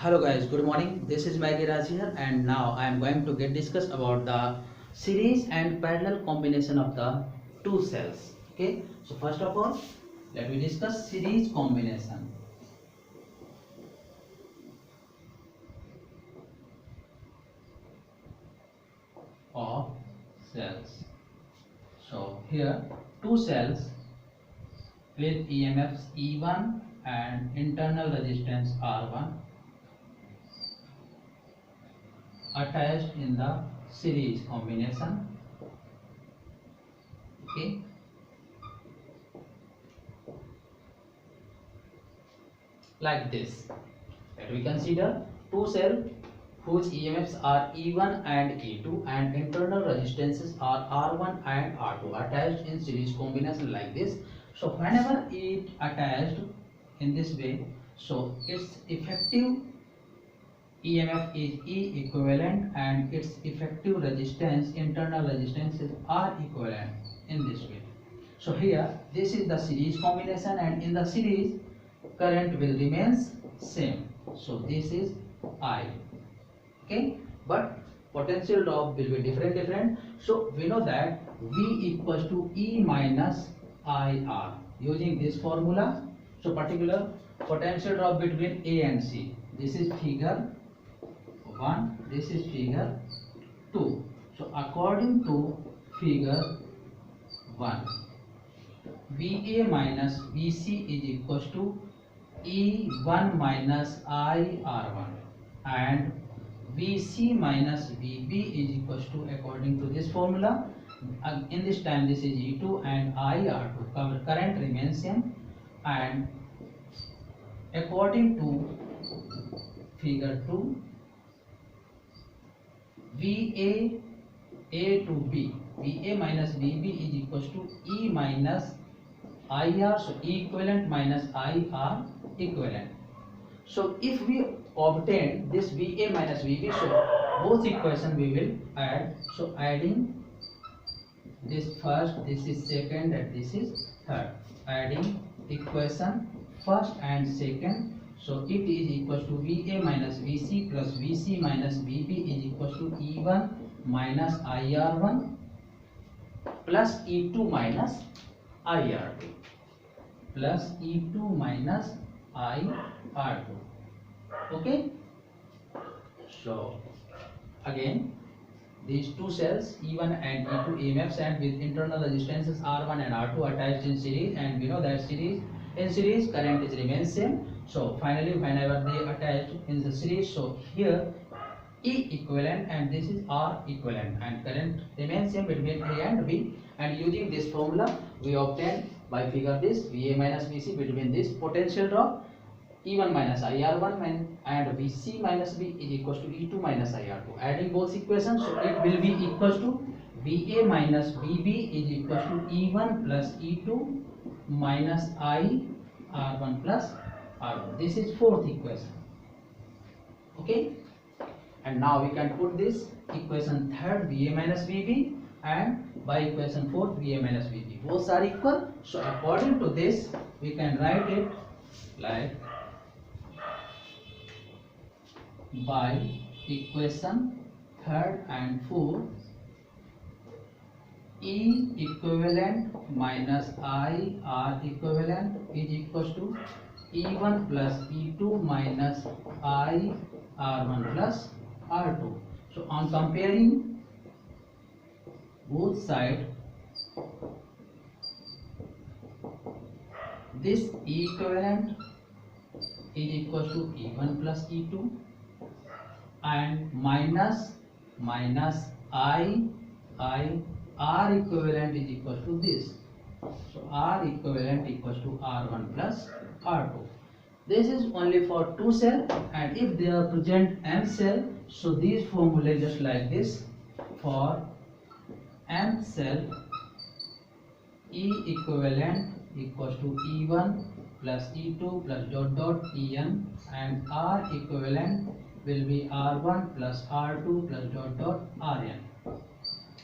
Hello guys, good morning. This is Maggie Raj here, and now I am going to discuss about the series and parallel combination of the two cells. Okay, so first of all, let me discuss series combination. Of cells. So here two cells with EMFs E1 and internal resistance R1 attached in the series combination. Okay, like this. Let we consider two cells whose EMFs are E1 and E2 and internal resistances are R1 and R2 attached in series combination like this. So whenever it attached in this way, so its effective EMF is E equivalent and its effective resistance, internal resistances are equivalent in this way. So here this is the series combination, and in the series current will remains same. So this is I. Okay, but potential drop will be different. So we know that V equals to E minus IR using this formula. So particular potential drop between A and C. This is figure 1, this is figure 2. So according to figure 1, VA minus VC is equals to E1 minus IR1 and VC minus VB is equals to, according to this formula, in this time this is E2 and IR2. Current remains same, and according to figure 2, VA A to B, VA minus VB is equals to E minus IR, so E equivalent minus IR equivalent. So if we obtain this VA minus VB, so both equation we will add. So adding this first, this is second, and this is third. Adding equation first and second. So it is equals to VA minus VC plus VC minus VB is equals to E1 minus IR1 plus E2 minus IR2 plus E2 minus IR2. Okay, so again these two cells E1 and E2 EMFs and with internal resistances R1 and R2 attached in series, and we know that in series current is remains same. So finally whenever they attached in the series, so here E equivalent and this is R equivalent and current remains same between A and B, and using this formula we obtain by figure this VA minus VC between this potential drop E1 minus IR1 and VC minus V is equals to E2 minus IR2. Adding both equations, so it will be equals to VA minus VB is equals to E1 plus E2 minus IR1 plus R1. This is fourth equation. Okay, and now we can put this equation third VA minus VB and by equation fourth VA minus VB. Both are equal. So according to this we can write it like by equation third and fourth, E equivalent minus IR equivalent is equals to E1 plus E2 minus IR1 plus R2. So on comparing both sides, this E equivalent is equals to E1 plus E2 and minus R equivalent is equals to this. So R equivalent equals to R1 plus R2. This is only for two cell, and if they are present M cell, so these formula just like this. For M cell, E equivalent equals to E1 plus E2 plus dot En, and R equivalent will be R1 plus R2 plus dot Rn.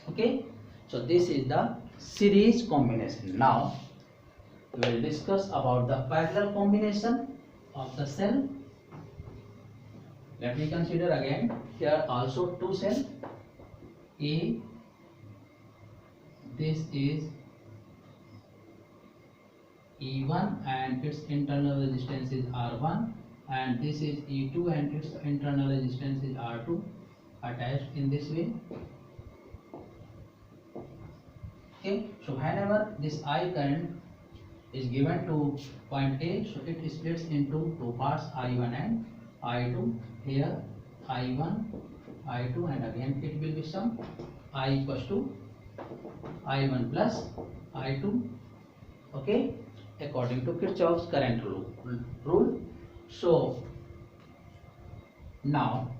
Okay, so this is the series combination. Now we will discuss about the parallel combination of the cell. Let me consider again. Here also two cells. A, this is E1 and its internal resistance is R1, and this is E2 and its internal resistance is R2, attached in this way. Okay, so whenever this I current is given to point A, so it splits into two parts, I1 and I2. Here I1, I2, and again it will be sum I equals to I1 plus I2. Okay, according to Kirchhoff's current rule. So now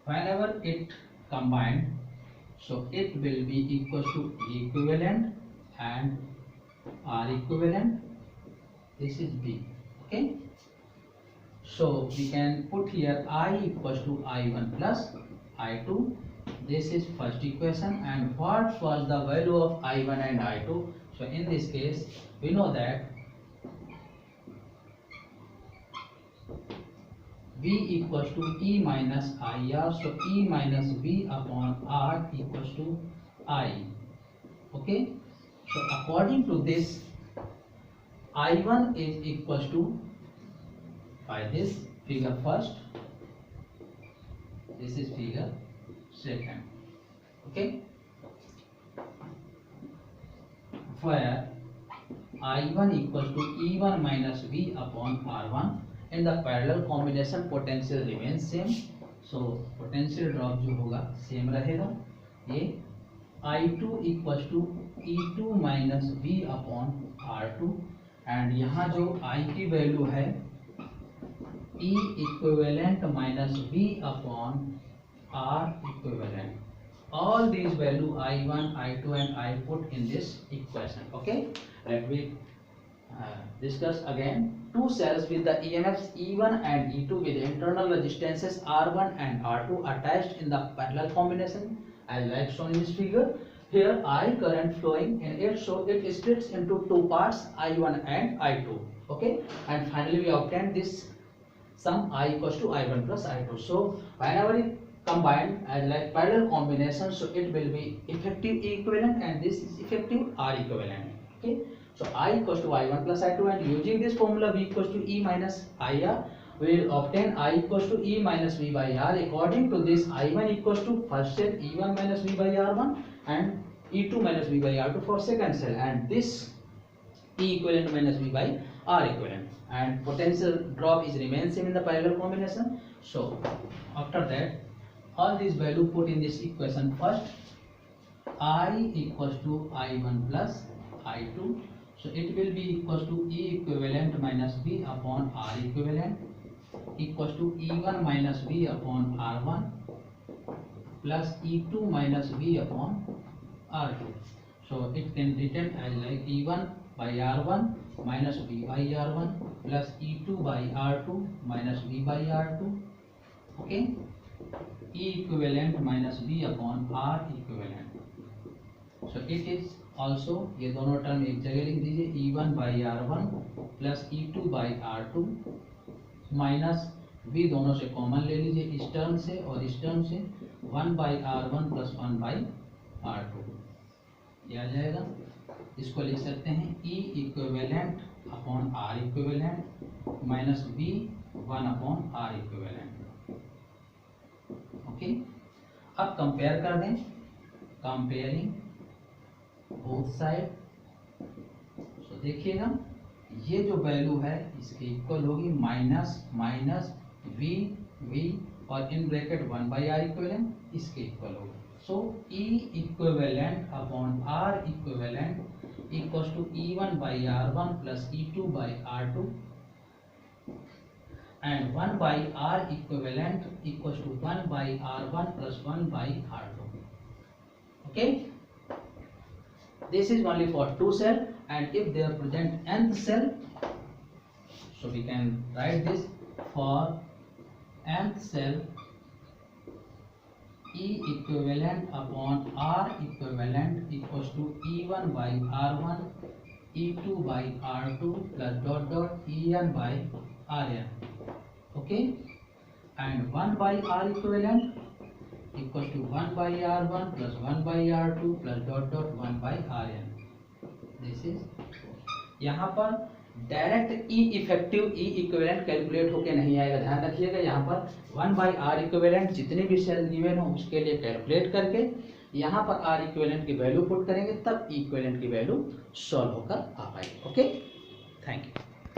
whenever it combined, so it will be equals to equivalent and R equivalent. This is B. Okay, so we can put here I equals to I1 plus I2. This is first equation. And what was the value of I1 and I2? So in this case we know that V equals to E minus IR. So E minus V upon R equals to I. Okay, so according to this, I1 is equals to, by this figure first, this is figure second. Okay, where I1 equals to E1 minus V upon R1, and the parallel combination potential remains same. So potential drop जो होगा same रहेगा. ये I2 equals to E2 minus V upon R2, and यहाँ जो I की value है E equivalent minus V upon R equivalent. All these value I1, I2 and I put in this equation. Okay, let me discuss again. Two cells with the EMFs E1 and E2 with internal resistances R1 and R2 attached in the parallel combination as like shown in this figure. Here I current flowing in it, so it splits into two parts, I1 and I2. Okay, and finally we obtain this sum I equals to I1 plus I2. So whenever it combined as like parallel combination, so it will be effective E equivalent and this is effective R equivalent. Okay, so I equals to I1 plus I2, and using this formula V equals to E minus IR, we will obtain I equals to E minus V by R. According to this, I1 equals to first cell E1 minus V by R1 and E2 minus V by R2 for second cell, and this E equivalent minus V by R equivalent, and potential drop is remains same in the parallel combination. So after that, all these value put in this equation first. I equals to I1 plus I2, so it will be equals to E equivalent minus V upon R equivalent equals to E1 minus V upon R1 plus E2 minus V upon R2. So it can written as like E1 by R1 minus V by R1 plus E2 by R2 minus V by R2. Okay, E equivalent minus V upon R equivalent. So it is also, ये दोनों term एक जगह लिख दीजिए, E1 by R1 plus E2 by R2 minus V दोनों से common ले लीजिए, इस टर्म से और इस टर्म से, 1 by R1 plus 1 by R2 ये आ जाएगा. इसको लिख सकते हैं E equivalent upon R equivalent minus V 1 upon R equivalent. Okay, अब कंपेयर कर दें, कंपेयरिंग बोथ साइड. सो देखिएगा ये जो वैल्यू है इसके इक्वल होगी माइनस माइनस V V और in bracket 1 by R equivalent इसके इक्वल होगी. So E equivalent upon R equivalent equals to E1 by R1 plus E2 by R2 and 1 by R equivalent equals to 1 by R1 plus 1 by R2. Okay, this is only for two cell, and if they are present nth cell, so we can write this for nth cell E equivalent upon R equivalent equals to E1 by R1 E2 by R2 plus dot dot En by Rn. Okay, and 1 by R equivalent equals to 1 by R1 plus 1 by R2 plus dot dot 1 by Rn. This is, यहाँ पर direct ई effective ई equivalent calculate होके नहीं आएगा, ध्यान रखिएगा। यहाँ पर 1 by are equivalent जितने भी सेल गिवन हो उसके लिए कैलकुलेट करके यहाँ पर आर इक्विवेलेंट की वैल्यू पुट करेंगे, तब ई इक्विवेलेंट की वैल्यू सॉल्व होकर आ पाएगी। Okay, thank you.